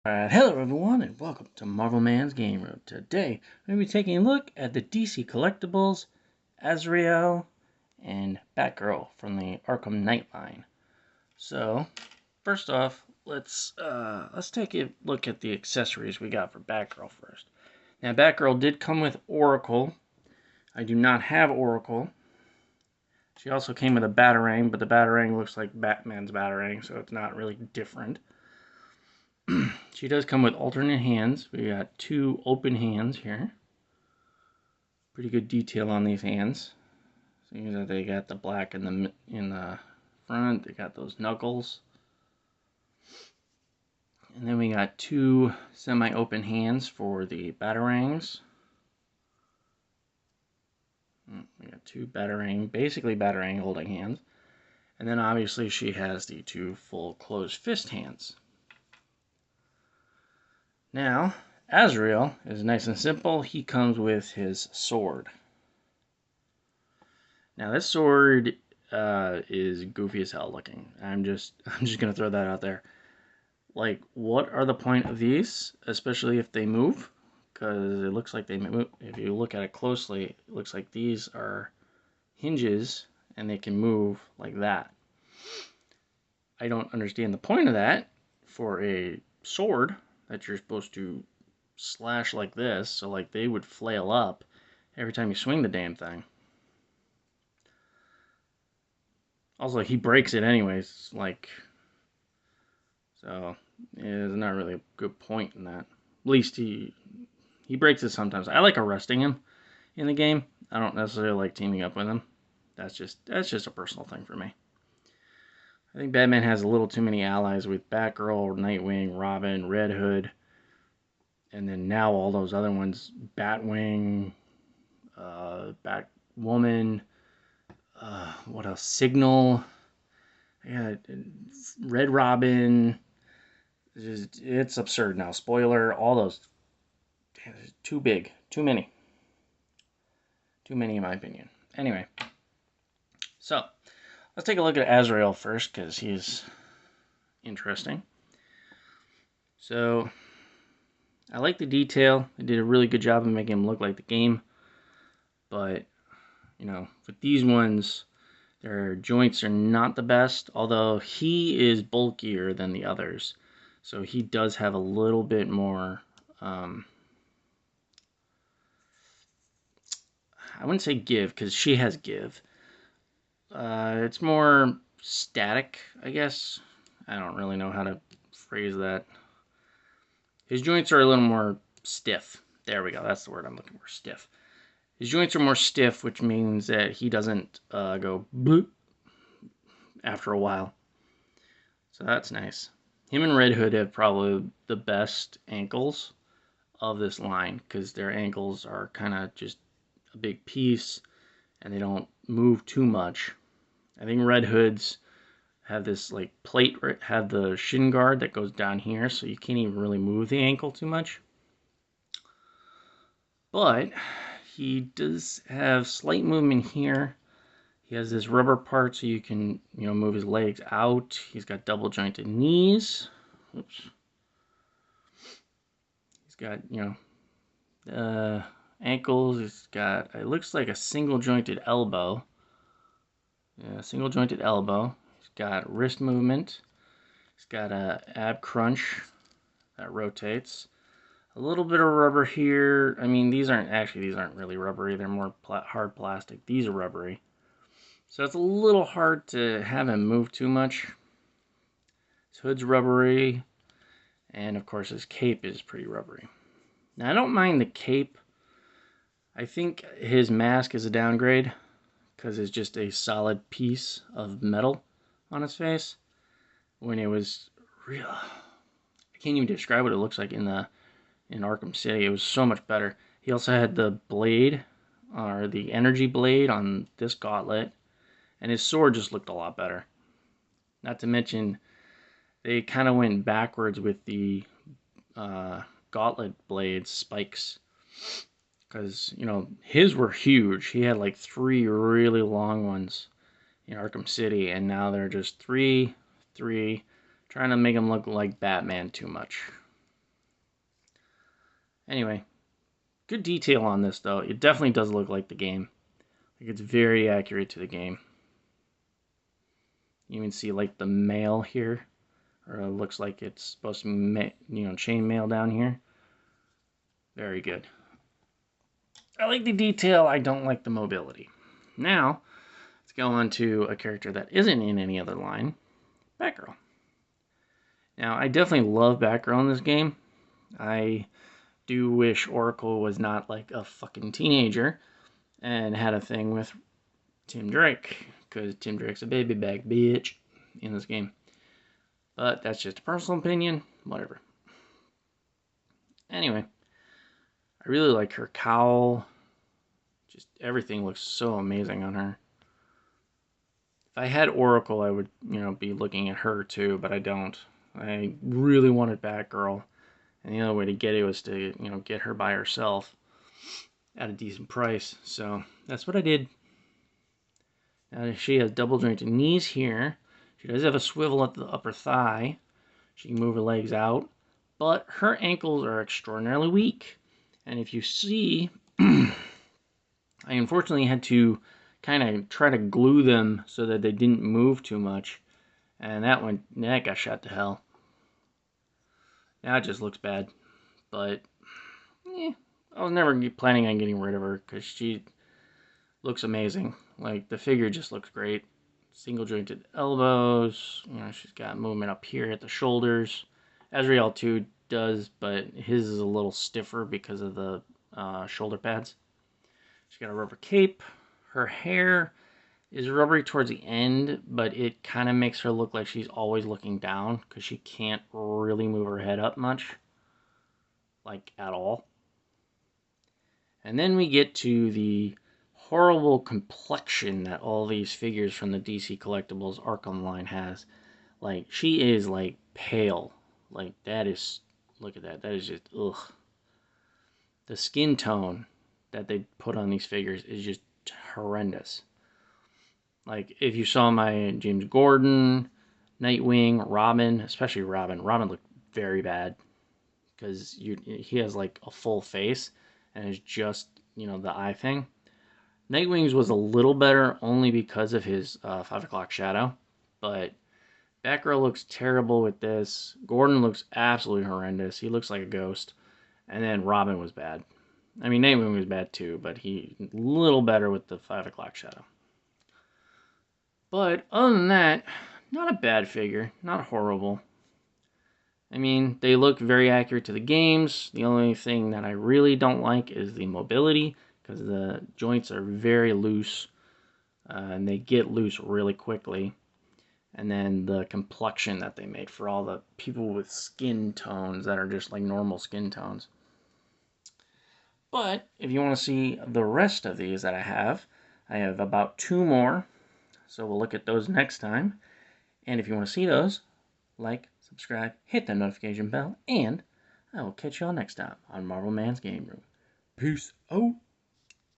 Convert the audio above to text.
Alright, hello everyone, and welcome to MARVELMan'Z Game Room. Today, I'm going to be taking a look at the DC Collectibles, Azrael, and Batgirl from the Arkham Knight line. So, first off, let's take a look at the accessories we got for Batgirl first. Now, Batgirl did come with Oracle. I do not have Oracle. She also came with a Batarang, but the Batarang looks like Batman's Batarang, so it's not really different. She does come with alternate hands. We got two open hands here. Pretty good detail on these hands. Seeing that they got the black in the front. They got those knuckles. And then we got two semi-open hands for the Batarangs. We got two basically Batarang holding hands. And then obviously she has the two full closed fist hands. Now, Azrael is nice and simple. He comes with his sword. Now, this sword is goofy as hell looking. I'm just gonna throw that out there. Like, what are the point of these, especially if they move? Because it looks like they move. If you look at it closely, it looks like these are hinges and they can move like that. I don't understand the point of that for a sword that you're supposed to slash like this, so like they would flail up every time you swing the damn thing. Also, he breaks it anyways, like, so there's not really a good point in that. At least he breaks it sometimes. I like arresting him in the game. I don't necessarily like teaming up with him. That's just a personal thing for me. I think Batman has a little too many allies with Batgirl, Nightwing, Robin, Red Hood, and then now all those other ones, Batwing, Batwoman, what else? Signal, yeah, Red Robin. It's absurd now. Spoiler, all those. Too big. Too many. Too many in my opinion. Anyway, so let's take a look at Azrael first because he's interesting. So I like the detail. They did a really good job of making him look like the game. But, you know, with these ones, their joints are not the best. Although he is bulkier than the others. So he does have a little bit more, I wouldn't say give, because she has give. It's more static, I guess. I don't really know how to phrase that. His joints are a little more stiff. There we go. That's the word I'm looking for. Stiff. His joints are more stiff, which means that he doesn't go bloop after a while. So that's nice. Him and Red Hood have probably the best ankles of this line because their ankles are kind of just a big piece and they don't move too much. I think Red Hood's have this like plate, have the shin guard that goes down here, so you can't even really move the ankle too much. But he does have slight movement here. He has this rubber part so you can, move his legs out. He's got double jointed knees. Oops. He's got, ankles. He's got, it looks like a single jointed elbow. Yeah, single jointed elbow. He's got wrist movement. He's got a ab crunch that rotates. A little bit of rubber here. I mean, these aren't really rubbery. They're more hard plastic. These are rubbery. So it's a little hard to have him move too much. His hood's rubbery. And of course his cape is pretty rubbery. Now I don't mind the cape. I think his mask is a downgrade because it's just a solid piece of metal on his face. When it was real, I can't even describe what it looks like in Arkham City. It was so much better. He also had the blade, or the energy blade on this gauntlet, and his sword just looked a lot better. Not to mention, they kind of went backwards with the gauntlet blades, spikes. Because, his were huge. He had like 3 really long ones in Arkham City, and now they're just three, trying to make him look like Batman too much. Anyway, good detail on this, though. It definitely does look like the game. Like, it's very accurate to the game. You even see, like, the mail here. Or it looks like it's supposed to be, chain mail down here. Very good. I like the detail. I don't like the mobility. Now, let's go on to a character that isn't in any other line. Batgirl. Now, I definitely love Batgirl in this game. I do wish Oracle was not like a fucking teenager and had a thing with Tim Drake, because Tim Drake's a baby bag bitch in this game. But that's just a personal opinion. Whatever. Anyway, I really like her cowl. Just everything looks so amazing on her. If I had Oracle, I would, be looking at her too, but I don't. I really wanted Batgirl, and the only way to get it was to, get her by herself at a decent price. So that's what I did. Now she has double jointed knees here. She does have a swivel at the upper thigh. She can move her legs out, but her ankles are extraordinarily weak. And if you see, I unfortunately had to kind of try to glue them so that they didn't move too much. And that got shot to hell. Now it just looks bad. But, I was never planning on getting rid of her because she looks amazing. Like, the figure just looks great. Single jointed elbows. She's got movement up here at the shoulders. Azrael too does, but his is a little stiffer because of the shoulder pads. She's got a rubber cape. Her hair is rubbery towards the end, but it kind of makes her look like she's always looking down because she can't really move her head up much. Like, at all. And then we get to the horrible complexion that all these figures from the DC Collectibles Arkham line has. Like, she is, like, pale. Like, that is, look at that. That is just, ugh. The skin tone that they put on these figures is just horrendous. Like, if you saw my James Gordon, Nightwing, Robin, especially Robin looked very bad. Because he has, like, a full face, and it's just, the eye thing. Nightwing's was a little better only because of his 5 o'clock shadow, but Batgirl looks terrible with this. Gordon looks absolutely horrendous. He looks like a ghost. And then Robin was bad. I mean, Nightwing was bad too, but he a little better with the 5 o'clock shadow. But other than that, not a bad figure. Not horrible. I mean, they look very accurate to the games. The only thing that I really don't like is the mobility, because the joints are very loose, and they get loose really quickly. And then the complexion that they made for all the people with skin tones that are just like normal skin tones. But if you want to see the rest of these that I have about 2 more. So we'll look at those next time. And if you want to see those, like, subscribe, hit the notification bell, and I will catch y'all next time on MARVELMan'Z Game Room. Peace out.